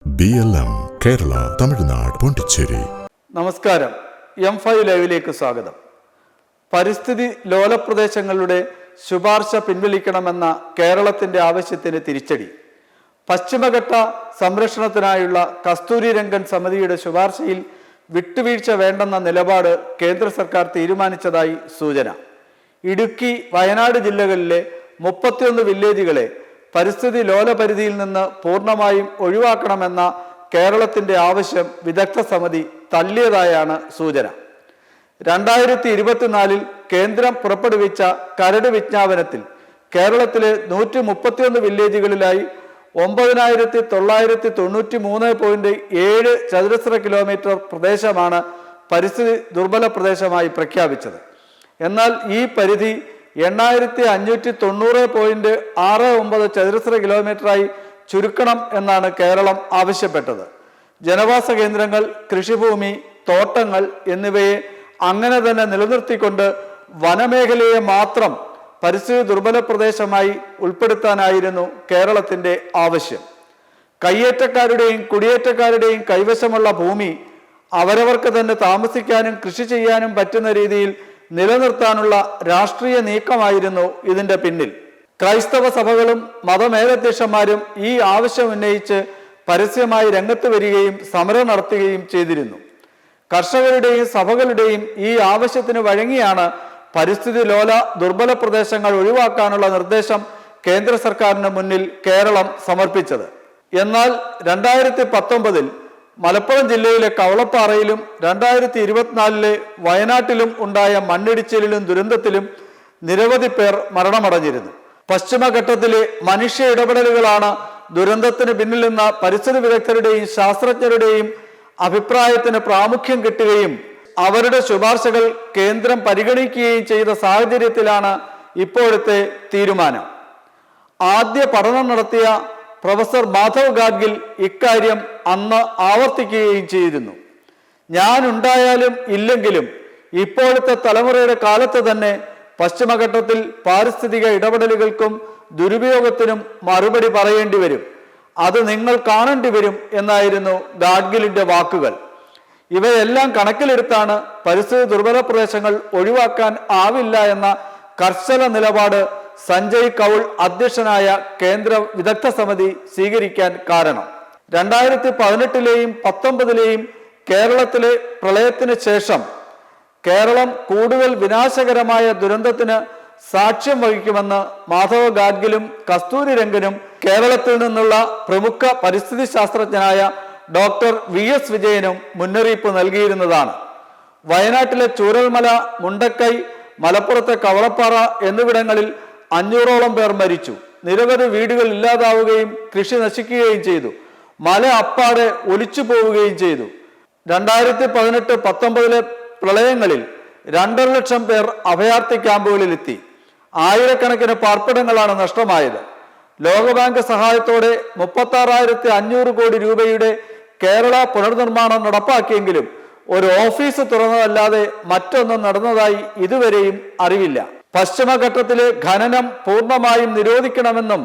BLM Kerala Tamil Nadu Pondicherry. നമസ്കാരം. M5 ലൈവിലേക്ക് സ്വാഗതം. പരിസ്ഥിതി ലോല പ്രദേശങ്ങളുടെ ശുപാർശ പിൻവലിക്കണമെന്ന കേരളത്തിന്റെ ആവശ്യത്തിന് തിരിച്ചടി. പശ്ചിമഘട്ട സംരക്ഷണത്തിനായുള്ള കസ്തൂരി രംഗൻ സമിതിയുടെ ശുപാർശയിൽ വിട്ടുവീഴ്ച വേണ്ടെന്ന നിലപാട് കേന്ദ്ര സർക്കാർ തീരുമാനിച്ചതായി സൂചന. ഇടുക്കി, വയനാട് ജില്ലകളിലെ 31 വില്ലേജുകളെ പരിസ്ഥിതി ലോല പരിധിയിൽ നിന്ന് പൂർണ്ണമായും ഒഴിവാക്കണമെന്ന കേരളത്തിന്റെ ആവശ്യം വിദഗ്ധ സമിതി തള്ളിയതായാണ് സൂചന. 2024 കേന്ദ്രം പുറപ്പെടുവിച്ച കരട് വിജ്ഞാപനത്തിൽ കേരളത്തിലെ 131 വില്ലേജുകളിലായി 9993.7 ചതുരശ്ര കിലോമീറ്റർ പ്രദേശമാണ് പരിസ്ഥിതി ദുർബല പ്രദേശമായി പ്രഖ്യാപിച്ചത്. എന്നാൽ ഈ പരിധി 8590.69 ചതുരശ്ര കിലോമീറ്ററായി ചുരുക്കണം എന്നാണ് കേരളം ആവശ്യപ്പെട്ടത്. ജനവാസ കേന്ദ്രങ്ങൾ, കൃഷിഭൂമി, തോട്ടങ്ങൾ എന്നിവയെ അങ്ങനെ തന്നെ നിലനിർത്തിക്കൊണ്ട് വനമേഖലയെ മാത്രം പരിസ്ഥിതി ദുർബല പ്രദേശമായി ഉൾപ്പെടുത്താനായിരുന്നു കേരളത്തിന്റെ ആവശ്യം. കയ്യേറ്റക്കാരുടെയും കുടിയേറ്റക്കാരുടെയും കൈവശമുള്ള ഭൂമി അവരവർക്ക് തന്നെ താമസിക്കാനും കൃഷി ചെയ്യാനും പറ്റുന്ന രീതിയിൽ നിലനിർത്താനുള്ള രാഷ്ട്രീയ നീക്കമായിരുന്നു ഇതിന്റെ പിന്നിൽ. ക്രൈസ്തവ സഭകളും മതമേലധ്യക്ഷന്മാരും ഈ ആവശ്യം ഉന്നയിച്ച് പരസ്യമായി രംഗത്ത് വരികയും സമരം നടത്തുകയും ചെയ്തിരുന്നു. കർഷകരുടെയും സഭകളുടെയും ഈ ആവശ്യത്തിന് വഴങ്ങിയാണ് പരിസ്ഥിതി ലോല ദുർബല പ്രദേശങ്ങൾ ഒഴിവാക്കാനുള്ള നിർദ്ദേശം കേന്ദ്ര സർക്കാരിന് മുന്നിൽ കേരളം സമർപ്പിച്ചത്. എന്നാൽ 2019 മലപ്പുറം ജില്ലയിലെ കവളപ്പാറയിലും 2024 വയനാട്ടിലും ഉണ്ടായ മണ്ണിടിച്ചിലിലും ദുരന്തത്തിലും നിരവധി പേർ മരണമടഞ്ഞിരുന്നു. പശ്ചിമഘട്ടത്തിലെ മനുഷ്യ ഇടപെടലുകളാണ് ദുരന്തത്തിന് പിന്നിലെന്ന പരിസ്ഥിതി വിദഗ്ധരുടെയും ശാസ്ത്രജ്ഞരുടെയും അഭിപ്രായത്തിന് പ്രാമുഖ്യം കിട്ടുകയും അവരുടെ ശുപാർശകൾ കേന്ദ്രം പരിഗണിക്കുകയും ചെയ്ത സാഹചര്യത്തിലാണ് ഇപ്പോഴത്തെ തീരുമാനം. ആദ്യ പഠനം നടത്തിയ പ്രൊഫസർ മാധവ് ഗാഡ്ഗിൽ ഇക്കാര്യം അന്ന് ആവർത്തിക്കുകയും ചെയ്തിരുന്നു. ഞാൻ ഉണ്ടായാലും ഇല്ലെങ്കിലും ഇപ്പോഴത്തെ തലമുറയുടെ കാലത്ത് തന്നെ പശ്ചിമഘട്ടത്തിൽ പാരിസ്ഥിതിക ഇടപെടലുകൾക്കും ദുരുപയോഗത്തിനും മറുപടി പറയേണ്ടി വരും, അത് നിങ്ങൾ കാണേണ്ടി വരും എന്നായിരുന്നു ഗാഡ്ഗിലിന്റെ വാക്കുകൾ. ഇവയെല്ലാം കണക്കിലെടുത്താണ് പരിസ്ഥിതി ദുർബല പ്രദേശങ്ങൾ ഒഴിവാക്കാൻ ആവില്ല എന്ന കർശന നിലപാട് സഞ്ജയ് കൗൾ അധ്യക്ഷനായ കേന്ദ്ര വിദഗ്ധ സമിതി സ്വീകരിക്കാൻ കാരണം. 2018 19 കേരളത്തിലെ പ്രളയത്തിന് ശേഷം കേരളം കൂടുതൽ വിനാശകരമായ ദുരന്തത്തിന് സാക്ഷ്യം വഹിക്കുമെന്ന് മാധവ് ഗാഡ്ഗിലും കസ്തൂരി രംഗനും കേരളത്തിൽ നിന്നുള്ള പ്രമുഖ പരിസ്ഥിതി ശാസ്ത്രജ്ഞനായ ഡോക്ടർ VS വിജയനും മുന്നറിയിപ്പ് നൽകിയിരുന്നതാണ്. വയനാട്ടിലെ ചൂരൽമല, മുണ്ടക്കൈ, മലപ്പുറത്തെ കവളപ്പാറ എന്നിവിടങ്ങളിൽ 500ഓളം പേർ മരിച്ചു. നിരവധി വീടുകൾ ഇല്ലാതാവുകയും കൃഷി നശിക്കുകയും ചെയ്തു. മല അപ്പാടെ ഒലിച്ചു പോവുകയും ചെയ്തു. 2018-19 പ്രളയങ്ങളിൽ 2.5 ലക്ഷം പേർ അഭയാർത്ഥി ക്യാമ്പുകളിലെത്തി. ആയിരക്കണക്കിന് പാർപ്പിടങ്ങളാണ് നഷ്ടമായത്. ലോകബാങ്ക് സഹായത്തോടെ 36,500 കോടി രൂപയുടെ കേരള പുനർനിർമ്മാണം നടപ്പാക്കിയെങ്കിലും ഒരു ഓഫീസ് തുറന്നതല്ലാതെ മറ്റൊന്നും നടന്നതായി ഇതുവരെയും അറിവില്ല. പശ്ചിമഘട്ടത്തിലെ ഖനനം പൂർണ്ണമായും നിരോധിക്കണമെന്നും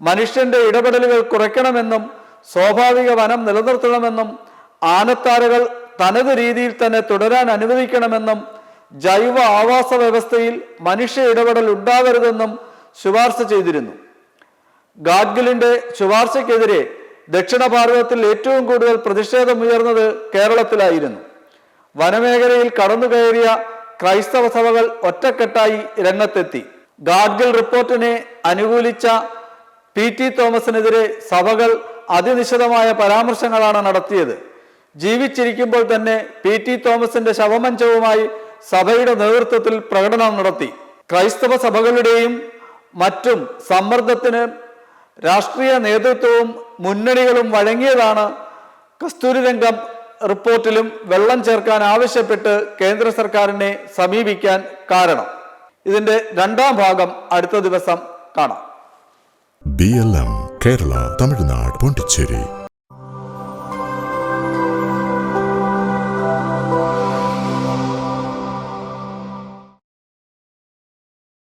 മനുഷ്യന്റെ ഇടപെടലുകൾ കുറയ്ക്കണമെന്നും സ്വാഭാവിക വനം നിലനിർത്തണമെന്നും ആനത്താരകൾ തനത് രീതിയിൽ തന്നെ തുടരാൻ അനുവദിക്കണമെന്നും ജൈവ ആവാസ വ്യവസ്ഥയിൽ മനുഷ്യ ഇടപെടൽ ഉണ്ടാകരുതെന്നും ശുപാർശ ചെയ്തിരുന്നു. ഗാഡ്ഗിലിന്റെ ശുപാർശയ്ക്കെതിരെ ദക്ഷിണ ഭാരതത്തിൽ ഏറ്റവും കൂടുതൽ പ്രതിഷേധമുയർന്നത് കേരളത്തിലായിരുന്നു. വനമേഖലയിൽ കടന്നുകയറിയ ക്രൈസ്തവ സഭകൾ ഒറ്റക്കെട്ടായി രംഗത്തെത്തി. ഗാഡ്ഗിൽ റിപ്പോർട്ടിനെ അനുകൂലിച്ച PT തോമസിനെതിരെ സഭകൾ അതിനിശിതമായ പരാമർശങ്ങളാണ് നടത്തിയത്. ജീവിച്ചിരിക്കുമ്പോൾ തന്നെ PT തോമസിന്റെ ശവമഞ്ചവുമായി സഭയുടെ നേതൃത്വത്തിൽ പ്രകടനം നടത്തി. ക്രൈസ്തവ സഭകളുടെയും മറ്റും സമ്മർദ്ദത്തിന് രാഷ്ട്രീയ നേതൃത്വവും മുന്നണികളും വഴങ്ങിയതാണ് കസ്തൂരി രംഗം റിപ്പോർട്ടിലും വെള്ളം ചേർക്കാൻ ആവശ്യപ്പെട്ട് കേന്ദ്ര സർക്കാരിനെ സമീപിക്കാൻ കാരണം. ഇതിന്റെ 2ാം ഭാഗം അടുത്ത ദിവസം കാണാം. BLM കേരള തമിഴ്നാട് പോണ്ടിച്ചേരി.